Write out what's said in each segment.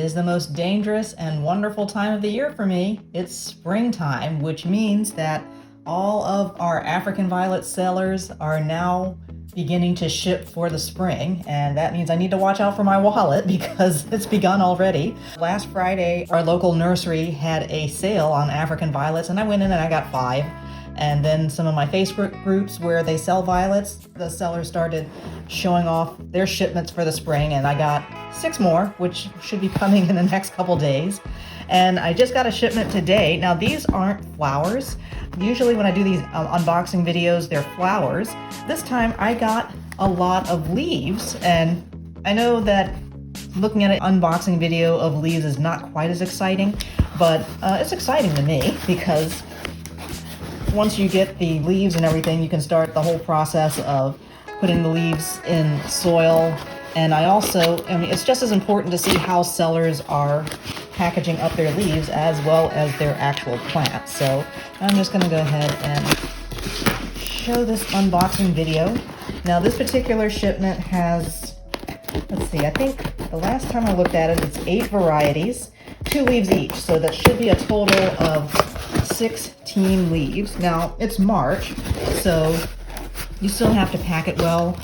is the most dangerous and wonderful time of the year for me. It's springtime, which means that all of our African violet sellers are now beginning to ship for the spring, and that means I need to watch out for my wallet because it's begun already. Last Friday, our local nursery had a sale on African violets, and I went in and I got 5. And then some of my Facebook groups where they sell violets, the sellers started showing off their shipments for the spring, and I got 6 more, which should be coming in the next couple days. And I just got a shipment today. Now, these aren't flowers. Usually when I do these unboxing videos, they're flowers. This time I got a lot of leaves, and I know that looking at an unboxing video of leaves is not quite as exciting, but it's exciting to me because once you get the leaves and everything, you can start the whole process of putting the leaves in soil. And I mean, it's just as important to see how sellers are packaging up their leaves as well as their actual plants. So I'm just going to go ahead and show this unboxing video. Now, this particular shipment has, let's see, I think the last time I looked at it, it's 8 varieties, 2 leaves each. So that should be a total of 16 leaves. Now, it's March, so you still have to pack it well.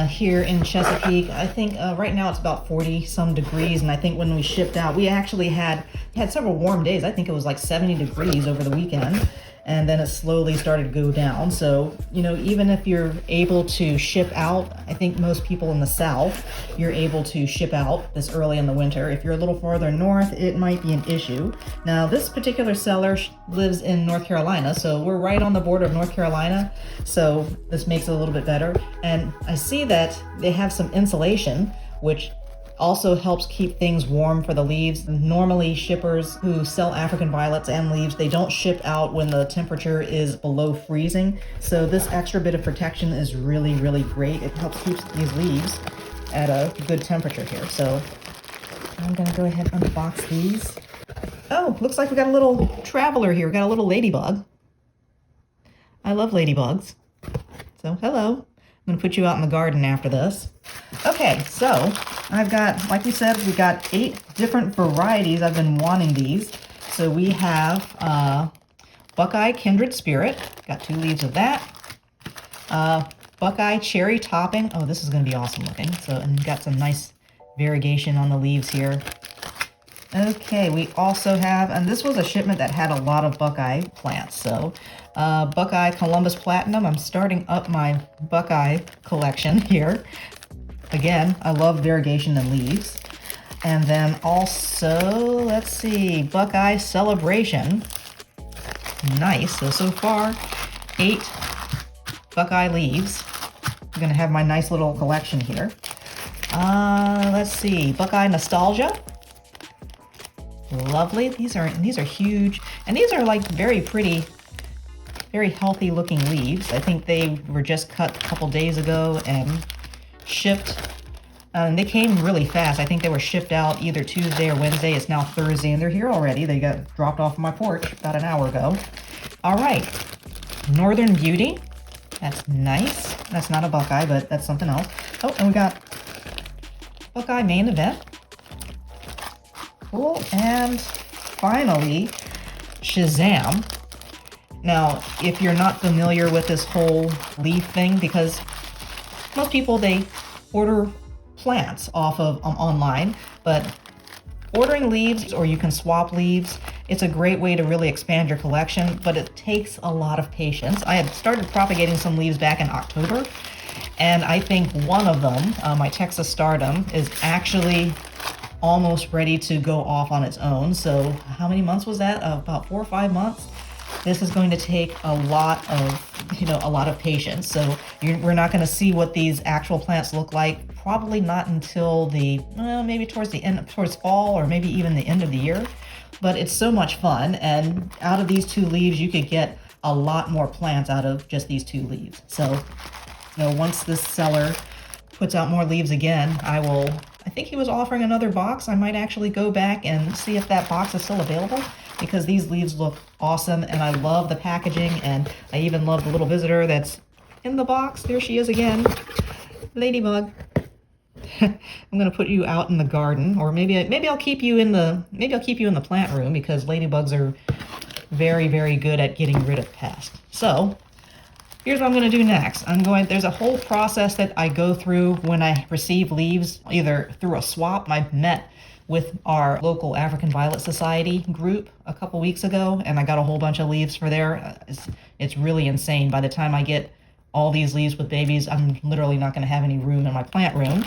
Here in Chesapeake, I think right now it's about 40 some degrees, and I think when we shipped out, we actually had several warm days. I think it was like 70 degrees over the weekend, and then it slowly started to go down. So, you know, even if you're able to ship out, I think most people in the South, you're able to ship out this early in the winter. If you're a little farther north, it might be an issue. Now, this particular seller lives in North Carolina, so we're right on the border of North Carolina, so this makes it a little bit better. And I see that they have some insulation, which also helps keep things warm for the leaves. Normally, shippers who sell African violets and leaves, they don't ship out when the temperature is below freezing. So this extra bit of protection is really, really great. It helps keep these leaves at a good temperature here. So I'm gonna go ahead and unbox these. Oh, looks like we got a little traveler here. We got a little ladybug. I love ladybugs. So hello. I'm gonna put you out in the garden after this. Okay, so I've got, like we said, we got 8 different varieties. I've been wanting these. So we have Buckeye Kindred Spirit. Got 2 leaves of that. Buckeye Cherry Topping. Oh, this is going to be awesome looking. So, and got some nice variegation on the leaves here. Okay, we also have, and this was a shipment that had a lot of Buckeye plants. So Buckeye Columbus Platinum. I'm starting up my Buckeye collection here. Again, I love variegation in leaves. And then also, let's see, Buckeye Celebration. Nice. So far, 8 Buckeye leaves. I'm going to have my nice little collection here. Let's see, Buckeye Nostalgia. Lovely. These are huge. And these are like very pretty, very healthy looking leaves. I think they were just cut a couple days ago and shipped. They came really fast. I think they were shipped out either Tuesday or Wednesday. It's now Thursday, and they're here already. They got dropped off my porch about an hour ago. All right, Northern Beauty. That's nice. That's not a Buckeye, but that's something else. Oh, and we got Buckeye Main Event. Cool. And finally, Shazam. Now, if you're not familiar with this whole leaf thing, because most people, they order plants off of online, but ordering leaves, or you can swap leaves, it's a great way to really expand your collection, but it takes a lot of patience. I had started propagating some leaves back in October, and I think one of them, my Texas Stardom, is actually almost ready to go off on its own. So how many months was that? About 4 or 5 months. This is going to take a lot of patience. So we're not going to see what these actual plants look like. Probably not until maybe towards fall, or maybe even the end of the year. But it's so much fun, and out of these 2 leaves, you could get a lot more plants out of just these 2 leaves. So, once this seller puts out more leaves again, I think he was offering another box. I might actually go back and see if that box is still available, because these leaves look awesome, and I love the packaging, and I even love the little visitor that's in the box. There she is again. Ladybug. I'm going to put you out in the garden, or maybe I'll keep you in the plant room, because ladybugs are very, very good at getting rid of pests. So here's what I'm going to do next. There's a whole process that I go through when I receive leaves, either through a swap. I met with our local African Violet Society group a couple weeks ago, and I got a whole bunch of leaves for there. It's really insane. By the time I get all these leaves with babies, I'm literally not going to have any room in my plant room.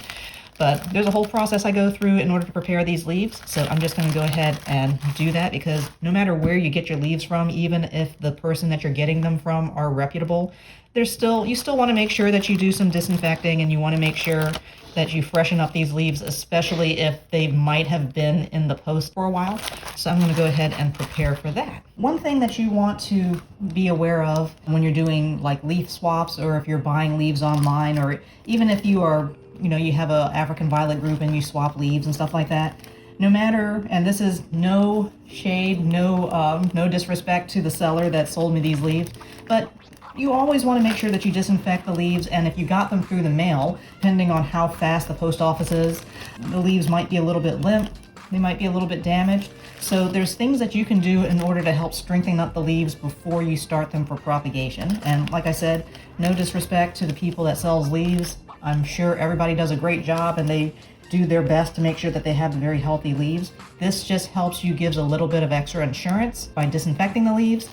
But there's a whole process I go through in order to prepare these leaves. So I'm just going to go ahead and do that, because no matter where you get your leaves from, even if the person that you're getting them from are reputable, you still want to make sure that you do some disinfecting, and you want to make sure that you freshen up these leaves, especially if they might have been in the post for a while. So I'm going to go ahead and prepare for that. One thing that you want to be aware of when you're doing like leaf swaps, or if you're buying leaves online, or even if you are, you have a African Violet group and you swap leaves and stuff like that, no matter, and this is no shade, no disrespect to the seller that sold me these leaves, but you always want to make sure that you disinfect the leaves. And if you got them through the mail, depending on how fast the post office is, the leaves might be a little bit limp, they might be a little bit damaged. So there's things that you can do in order to help strengthen up the leaves before you start them for propagation. And like I said, no disrespect to the people that sells leaves. I'm sure everybody does a great job, and they do their best to make sure that they have very healthy leaves. This just helps you, gives a little bit of extra insurance by disinfecting the leaves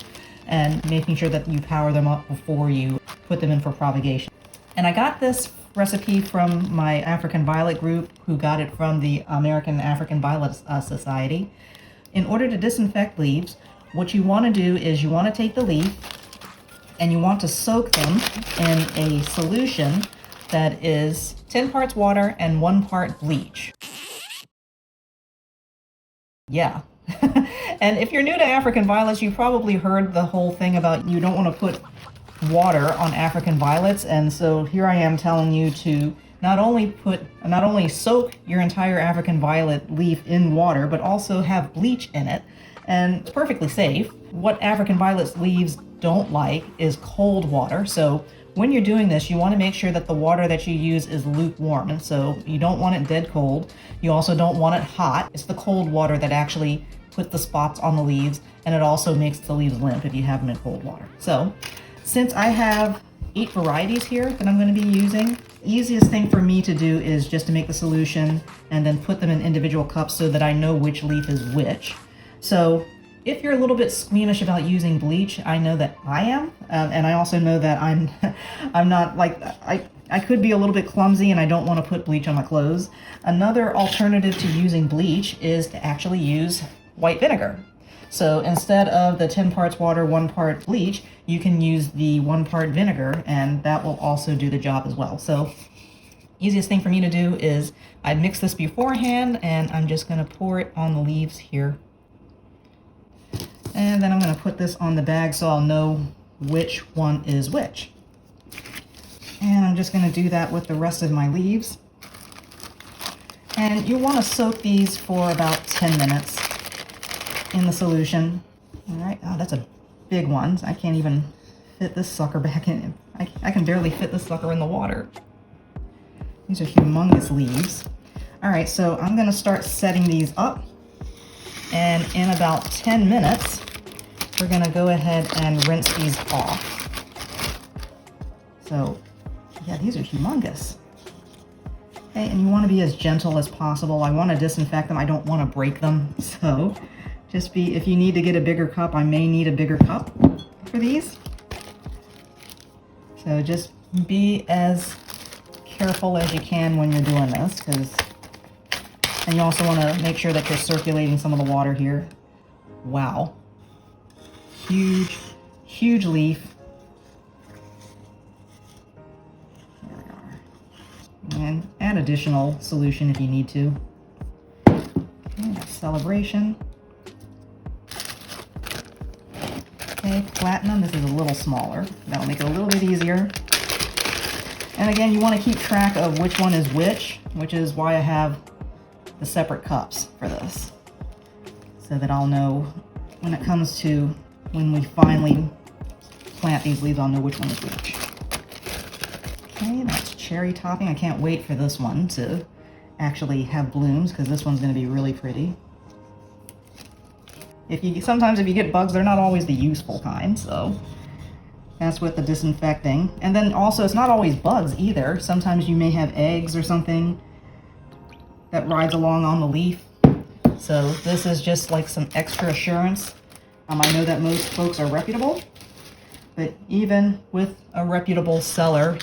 and making sure that you power them up before you put them in for propagation. And I got this recipe from my African Violet group, who got it from the American African Violet Society. In order to disinfect leaves, what you want to do is you want to take the leaf and you want to soak them in a solution that is 10 parts water and 1 part bleach. Yeah. And if you're new to African Violets, you probably heard the whole thing about you don't want to put water on African Violets. And so here I am telling you to not only soak your entire African Violet leaf in water, but also have bleach in it. And it's perfectly safe. What African Violet's leaves don't like is cold water. So when you're doing this, you want to make sure that the water that you use is lukewarm. And so you don't want it dead cold. You also don't want it hot. It's the cold water that actually puts the spots on the leaves, and it also makes the leaves limp if you have them in cold water. So since I have 8 varieties here that I'm going to be using, the easiest thing for me to do is just to make the solution and then put them in individual cups so that I know which leaf is which. So if you're a little bit squeamish about using bleach, I know that I am, and I also know that I'm not like, I could be a little bit clumsy and I don't want to put bleach on my clothes. Another alternative to using bleach is to actually use white vinegar. So instead of the 10 parts water, 1 part bleach, you can use the 1 part vinegar, and that will also do the job as well. So easiest thing for me to do is I mix this beforehand, and I'm just going to pour it on the leaves here. And then I'm going to put this on the bag so I'll know which one is which. And I'm just going to do that with the rest of my leaves. And you want to soak these for about 10 minutes in the solution. All right, oh, that's a big one. I can't even fit this sucker back in. I can barely fit this sucker in the water. These are humongous leaves. All right, so I'm going to start setting these up. And in about 10 minutes, we're going to go ahead and rinse these off. So, yeah, these are humongous. Okay, and you want to be as gentle as possible. I want to disinfect them. I don't want to break them. So, if you need to get a bigger cup, I may need a bigger cup for these. So just be as careful as you can when you're doing this, and you also want to make sure that you're circulating some of the water here. Wow. Huge, huge leaf. There we are. And add additional solution if you need to. Okay, celebration. Okay, platinum, this is a little smaller. That'll make it a little bit easier. And again, you want to keep track of which one is which is why I have the separate cups for this. So that I'll know when it comes to when we finally plant these leaves, I'll know which one is which. Okay, that's cherry topping. I can't wait for this one to actually have blooms, because this one's going to be really pretty. Sometimes if you get bugs, they're not always the useful kind, so that's with the disinfecting. And then also, it's not always bugs either. Sometimes you may have eggs or something that rides along on the leaf. So this is just like some extra assurance. I know that most folks are reputable, but even with a reputable seller,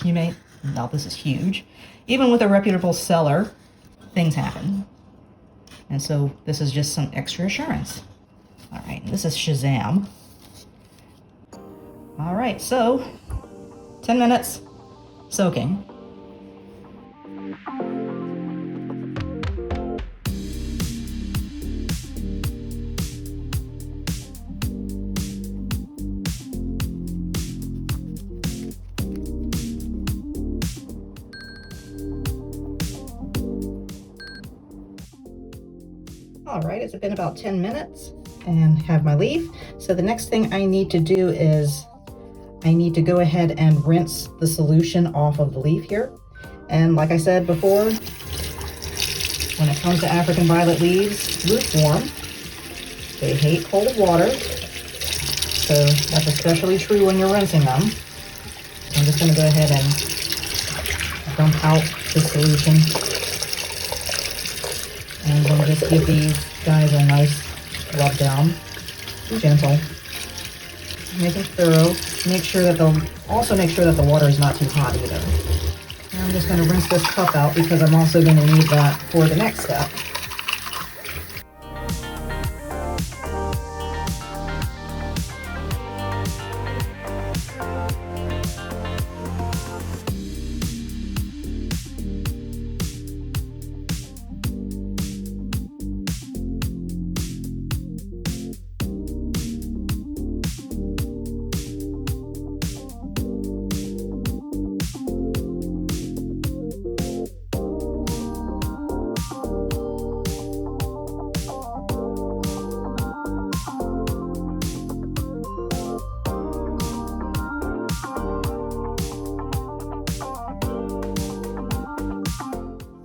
now this is huge. Even with a reputable seller, things happen. And so this is just some extra assurance. All right, this is Shazam. All right, so 10 minutes soaking. All right, it's been about 10 minutes and have my leaf. So the next thing I need to do is I need to go ahead and rinse the solution off of the leaf here. And like I said before, when it comes to African violet leaves, lukewarm, they hate cold water. So that's especially true when you're rinsing them. I'm just gonna go ahead and dump out the solution. And I'm gonna just give these guys a nice rub down. Be gentle. Make it thorough. Also make sure that the water is not too hot either. And I'm just gonna rinse this cup out because I'm also gonna need that for the next step.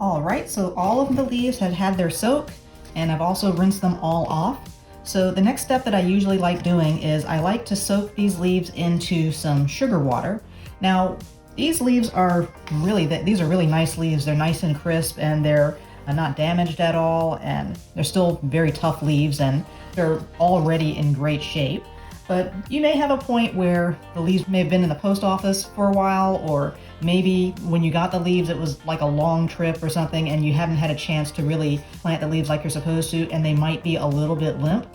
All right, so all of the leaves have had their soak, and I've also rinsed them all off. So the next step that I usually like doing is I like to soak these leaves into some sugar water. Now, these leaves are these are really nice leaves. They're nice and crisp, and they're not damaged at all, and they're still very tough leaves, and they're already in great shape. But you may have a point where the leaves may have been in the post office for a while, or maybe when you got the leaves, it was like a long trip or something, and you haven't had a chance to really plant the leaves like you're supposed to, and they might be a little bit limp.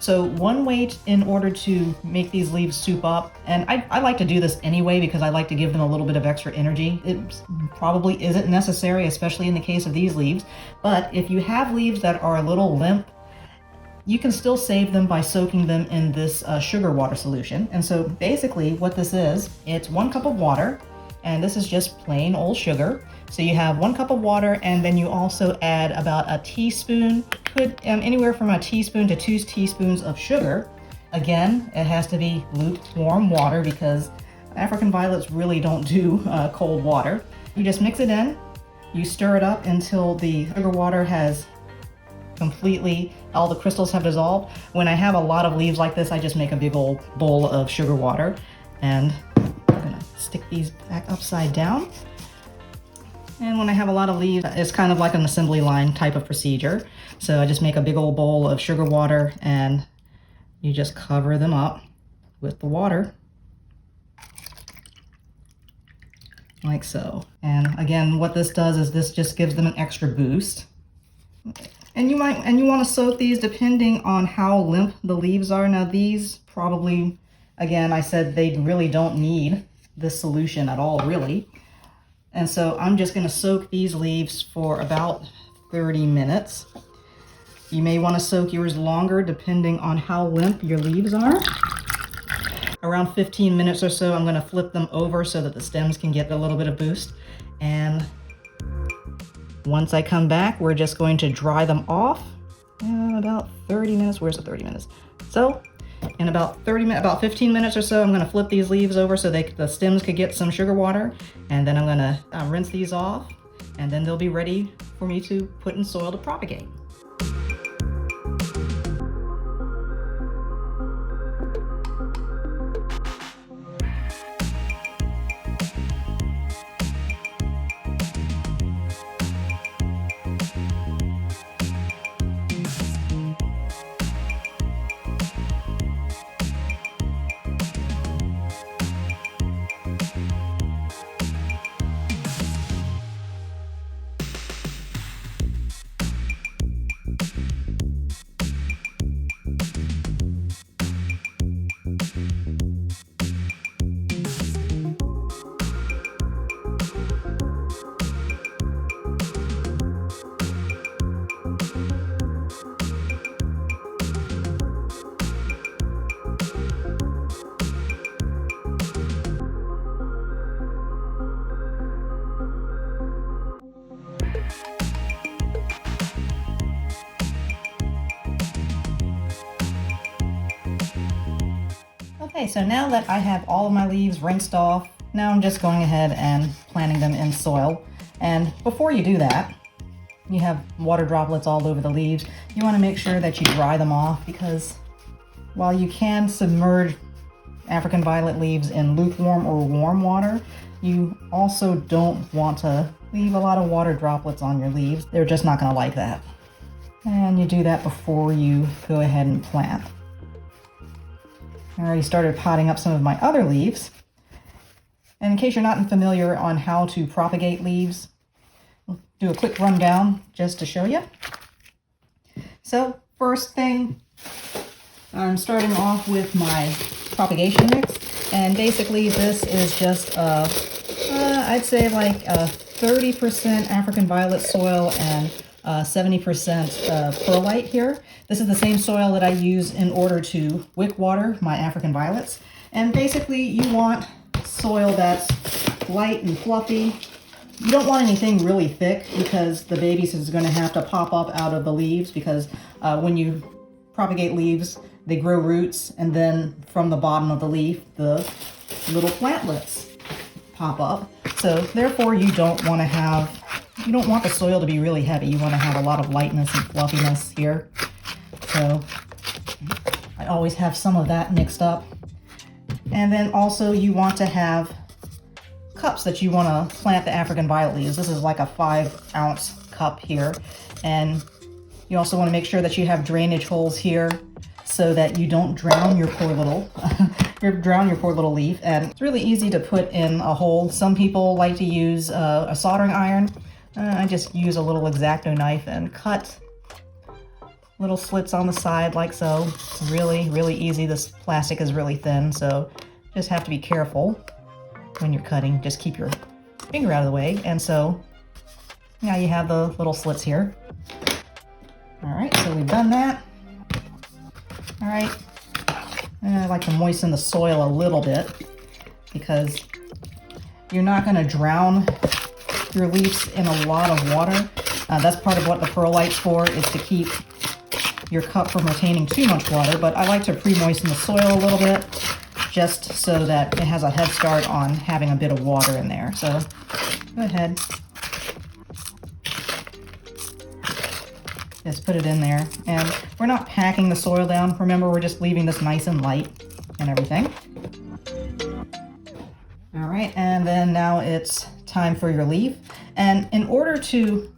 So one way in order to make these leaves soup up, and I like to do this anyway because I like to give them a little bit of extra energy. It probably isn't necessary, especially in the case of these leaves, but if you have leaves that are a little limp, you can still save them by soaking them in this sugar water solution. And so basically what this is, it's 1 cup of water, and this is just plain old sugar. So you have 1 cup of water, and then you also add about a teaspoon, anywhere from a teaspoon to 2 teaspoons of sugar. Again, it has to be lukewarm water because African violets really don't do cold water. You just mix it in, you stir it up until the sugar water has completely, all the crystals have dissolved. When I have a lot of leaves like this, I just make a big old bowl of sugar water, and I'm gonna stick these back upside down. And when I have a lot of leaves, it's kind of like an assembly line type of procedure. So I just make a big old bowl of sugar water, and you just cover them up with the water, like so. And again, what this does is this just gives them an extra boost. And you want to soak these depending on how limp the leaves are. Now these probably, again, I said they really don't need this solution at all, really. And so I'm just going to soak these leaves for about 30 minutes. You may want to soak yours longer depending on how limp your leaves are. Around 15 minutes or so, I'm going to flip them over so that the stems can get a little bit of boost. And once I come back, we're just going to dry them off in about 30 minutes. Where's the 30 minutes? So in about 15 minutes or so, I'm going to flip these leaves over so the stems could get some sugar water. And then I'm going to rinse these off, and then they'll be ready for me to put in soil to propagate. Okay, so now that I have all of my leaves rinsed off, now I'm just going ahead and planting them in soil. And before you do that, you have water droplets all over the leaves. You want to make sure that you dry them off, because while you can submerge African violet leaves in lukewarm or warm water, you also don't want to leave a lot of water droplets on your leaves. They're just not going to like that. And you do that before you go ahead and plant. I already started potting up some of my other leaves. And in case you're not familiar on how to propagate leaves, I'll do a quick rundown just to show you. So first thing, I'm starting off with my propagation mix. And basically this is just, I'd say like a 30% African violet soil and 70% perlite here. This is the same soil that I use in order to wick water my African violets. And basically you want soil that's light and fluffy. You don't want anything really thick, because the babies is going to have to pop up out of the leaves, because when you propagate leaves, they grow roots, and then from the bottom of the leaf, the little plantlets pop up. So therefore you don't want the soil to be really heavy. You want to have a lot of lightness and fluffiness here. So I always have some of that mixed up. And then also you want to have cups that you want to plant the African violet leaves. This is like a 5-ounce cup here. And you also want to make sure that you have drainage holes here so that you don't drown your poor little leaf. And it's really easy to put in a hole. Some people like to use a soldering iron. I just use a little X-Acto knife and cut little slits on the side like so. It's really, really easy. This plastic is really thin, so just have to be careful when you're cutting. Just keep your finger out of the way. And so now you have the little slits here. All right, so we've done that. All right, and I like to moisten the soil a little bit, because you're not going to drown your leaves in a lot of water. That's part of what the perlite's for, is to keep your cup from retaining too much water. But I like to pre-moisten the soil a little bit, just so that it has a head start on having a bit of water in there. So go ahead, just put it in there. And we're not packing the soil down. Remember, we're just leaving this nice and light and everything. All right, and then now it's time for your leaf. And in order to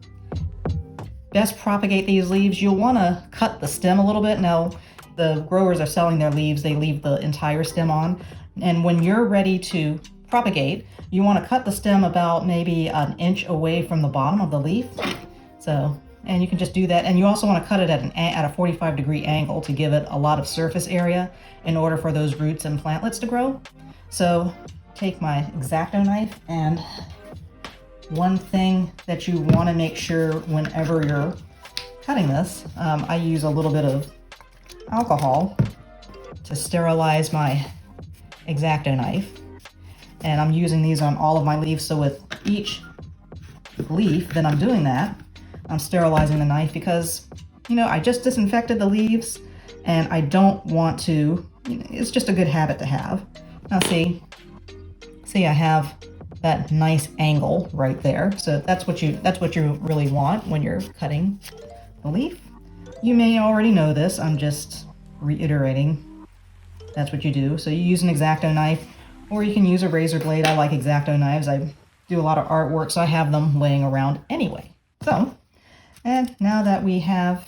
best propagate these leaves, you'll want to cut the stem a little bit. Now, the growers are selling their leaves, they leave the entire stem on. And when you're ready to propagate, you want to cut the stem about maybe an inch away from the bottom of the leaf. So, and you can just do that. And you also want to cut it at a 45-degree angle to give it a lot of surface area in order for those roots and plantlets to grow. So take my X-Acto knife, and one thing that you want to make sure whenever you're cutting this, I use a little bit of alcohol to sterilize my X-Acto knife. And I'm using these on all of my leaves, so with each leaf that I'm doing that, I'm sterilizing the knife, because, you know, I just disinfected the leaves and I don't want to, it's just a good habit to have. Now see I have that nice angle right there. So that's what you really want when you're cutting the leaf. You may already know this, I'm just reiterating. That's what you do. So you use an X-Acto knife, or you can use a razor blade. I like X-Acto knives. I do a lot of artwork, so I have them laying around anyway. So, and now that we have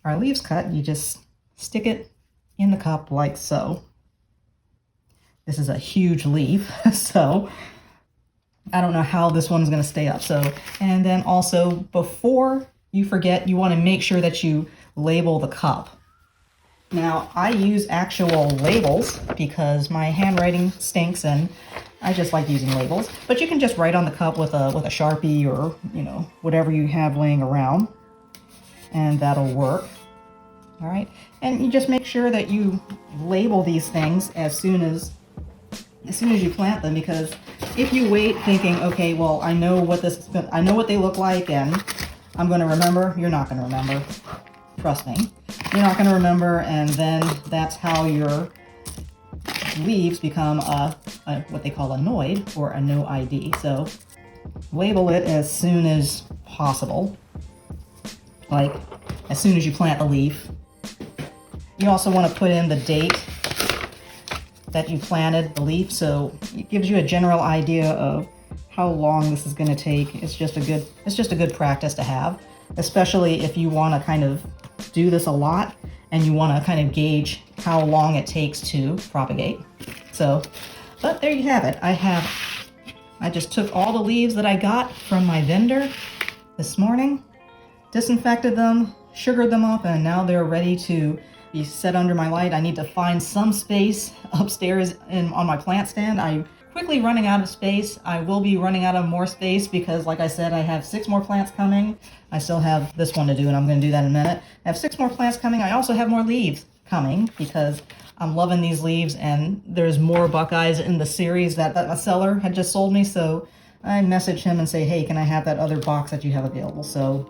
our leaves cut, you just stick it in the cup like so. This is a huge leaf, so I don't know how this one's going to stay up. So, and then also before you forget, you want to make sure that you label the cup. Now, I use actual labels because my handwriting stinks and I just like using labels. But you can just write on the cup with a Sharpie or, you know, whatever you have laying around, and that'll work. All right, and you just make sure that you label these things as soon as you plant them, because if you wait thinking, okay, well, I know what they look like and I'm going to remember, you're not going to remember. Trust me. You're not going to remember, and then that's how your leaves become what they call a noid, or a no ID. So label it as soon as possible, like as soon as you plant the leaf. You also want to put in the date that you planted the leaf, so it gives you a general idea of how long this is going to take. It's just a good practice to have, especially if you want to kind of do this a lot and you want to kind of gauge how long it takes to propagate. So, but there you have it. I just took all the leaves that I got from my vendor this morning, disinfected them, sugared them up, and now they're ready to be set under my light. I need to find some space upstairs on my plant stand. I'm quickly running out of space. I will be running out of more space because, like I said, I have 6 more plants coming. I still have this one to do, and I'm going to do that in a minute. I have 6 more plants coming. I also have more leaves coming because I'm loving these leaves, and there's more Buckeyes in the series that a seller had just sold me. So I message him and say, hey, can I have that other box that you have available? So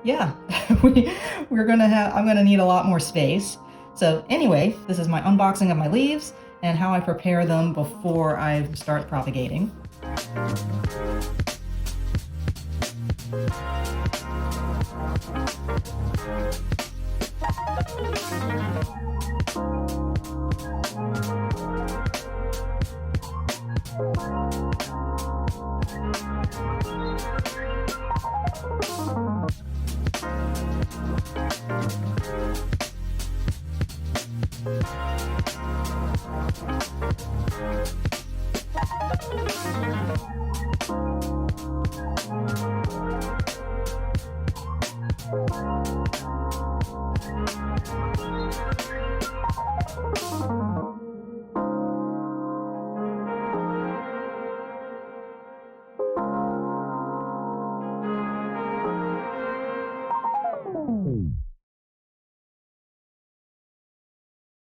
yeah, I'm gonna need a lot more space. So anyway, this is my unboxing of my leaves and how I prepare them before I start propagating.